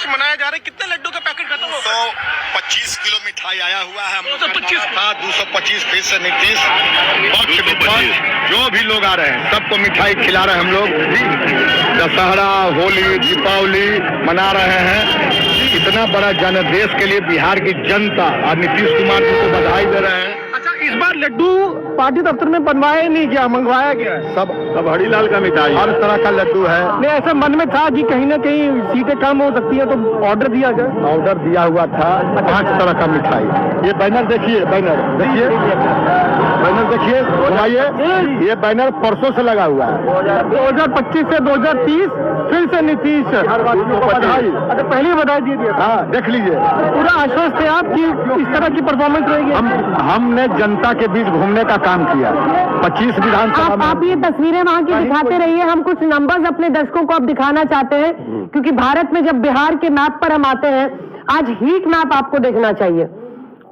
मनाया जा रहा है। कितने लड्डू का पैकेट खत्म हो? 125 किलो मिठाई आया हुआ है। 225 फीस से नीतीश पक्ष विपक्ष जो भी लोग आ रहे हैं सबको मिठाई खिला रहे हैं। हम लोग दशहरा, होली, दीपावली मना रहे हैं। इतना बड़ा जनादेश के लिए बिहार की जनता और नीतीश कुमार जी को बधाई दे रहे हैं। अच्छा, इस बार लड्डू पार्टी दफ्तर में बनवाया नहीं गया, मंगवाया गया है। सब हरीलाल का मिठाई, हर तरह का लड्डू है। नहीं, ऐसा मन में था कि कहीं ना कहीं सीटें कम हो सकती है तो ऑर्डर दिया गया। ऑर्डर दिया हुआ था 5 तरह का मिठाई। ये बैनर देखिए, बैनर देखिए, घुमाइए। ये बैनर परसों से लगा हुआ है। 2025 से 2030 फिर से नीतीश। बधाई। अच्छा, पहले ही बधाई दे दिया। हाँ, देख लीजिए। पूरा आश्वस्त थे आप कि इस तरह की परफॉर्मेंस रहेगी। हमने जनता के बीच घूमने का काम किया। 25 विधानसभा में। आप ये तस्वीरें वहाँ की दिखाते रहिए। हम कुछ नंबर्स अपने दर्शकों को अब दिखाना चाहते हैं, क्योंकि भारत में जब बिहार के मैप पर हम आते हैं, आज हीट मैप आपको देखना चाहिए।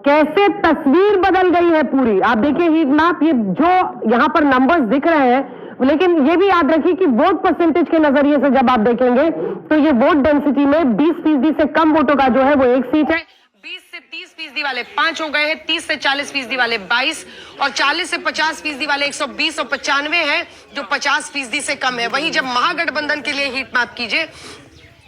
कैसे तस्वीर बदल गई है पूरी। आप देखिए हीट मैप, ये जो यहाँ पर नंबर्स दिख रहे हैं, लेकिन ये भी याद रखिए कि वोट परसेंटेज के नजरिए से जब आप देखेंगे तो ये वोट डेंसिटी में 20% से कम वोटों का जो है वो 1 सीट है। 20 से 30% वाले 5 हो गए हैं, 30 से 40% वाले 22 और 40 से 50% वाले 120 और 95 है जो 50% से कम है। वहीं जब महागठबंधन के लिए हीट मैप कीजिए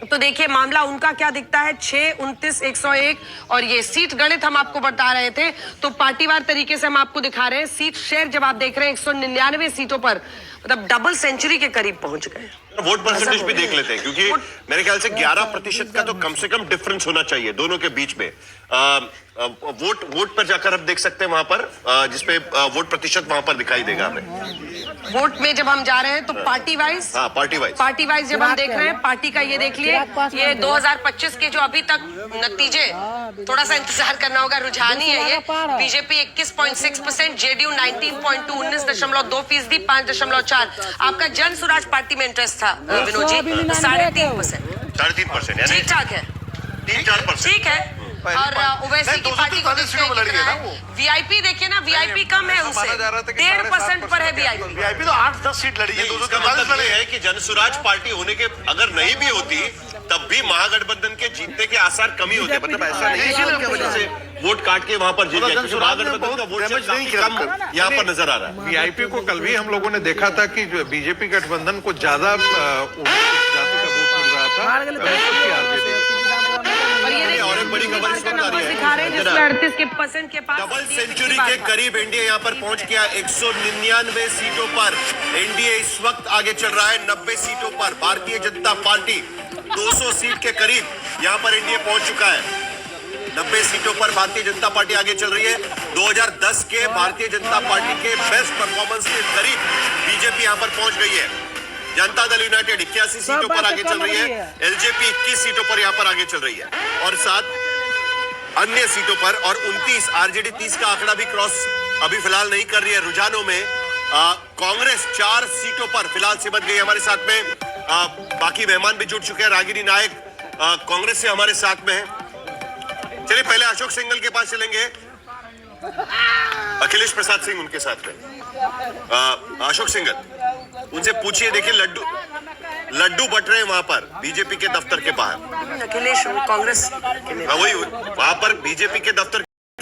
तो देखिए मामला उनका क्या दिखता है। 6, 29, 101 और ये सीट गणित हम आपको बता रहे थे, तो पार्टीवार तरीके से हम आपको दिखा रहे हैं। सीट शेयर जब आप देख रहे हैं 199 सीटों पर, मतलब डबल सेंचुरी के करीब पहुंच गए। वोट परसेंटेज भी देख लेते हैं, क्योंकि मेरे ख्याल से 11% का तो कम से कम डिफरेंस होना चाहिए दोनों के बीच में। वोट पर जाकर हम देख सकते हैं वहां पर, जिसपे वोट प्रतिशत वहां पर दिखाई देगा हमें। वोट में जब हम जा रहे हैं तो पार्टी वाइज, पार्टी वाइज जब हम देख रहे हैं, पार्टी का ये देख लिए, ये 2025 के जो अभी तक नतीजे, थोड़ा सा इंतजार करना होगा, रुझान ही है ये। BJP 21.6%, JDU 19.2, 19.2%, 5.4। आपका जन स्वराज पार्टी में इंटरेस्ट था विनोद जी, 3.5%, ठीक ठाक है, 3-4%, ठीक है। और ओवैसी की पार्टी को वीआईपी देखिए ना, वीआईपी कम है उनसे, 1.5% पर है वीआईपी तो 8-10 सीट लड़ी है। इसका मतलब है कि जनसुराज पार्टी होने के अगर नहीं भी होती तब भी महागठबंधन के जीतने के आसार कमी होते। मतलब ऐसा नहीं है कि वजह से वोट काट के वहां पर जीत गए, क्योंकि महागठबंधन का वोट कम यहाँ पर नजर आ रहा है। वीआईपी को कल भी हम लोगों ने देखा था कि बीजेपी गठबंधन को ज्यादा जाति का वोट मिल रहा था। और एक बड़ी खबर इस वक्त आ रही है, दिखा रहे हैं जिसमें 38% के पास डबल सेंचुरी के करीब एनडीए यहाँ पर पहुंच गया। 199 सीटों पर एनडीए इस वक्त आगे चल रहा है। 90 सीटों पर भारतीय जनता पार्टी 200 सीट के करीब यहाँ पर एनडीए पहुंच चुका है। 90 सीटों पर भारतीय जनता पार्टी आगे चल रही है। 2010 के भारतीय जनता पार्टी के बेस्ट परफॉर्मेंस के करीब बीजेपी यहाँ पर पहुंच गई है। जनता दल यूनाइटेड 81 सीटों पर आगे चल रही है। एलजेपी 21 सीटों पर यहाँ पर आगे चल रही है, और साथ अन्य सीटों पर, और 29 आरजेडी 30 का आंकड़ा भी क्रॉस अभी फिलहाल नहीं कर रही है। रुझानों में कांग्रेस 4 सीटों पर फिलहाल सिमट गई। हमारे साथ में बाकी मेहमान भी जुड़ चुके हैं। रागिनी नायक कांग्रेस से हमारे साथ में है। चलिए पहले अशोक सिंघल के पास चलेंगे, अखिलेश प्रसाद सिंह उनके साथ में। अशोक सिंघल, उनसे पूछिए, देखिए लड्डू बट रहे हैं वहां पर बीजेपी के दफ्तर के बाहर। अखिलेश कांग्रेस वही वहां पर बीजेपी के दफ्तर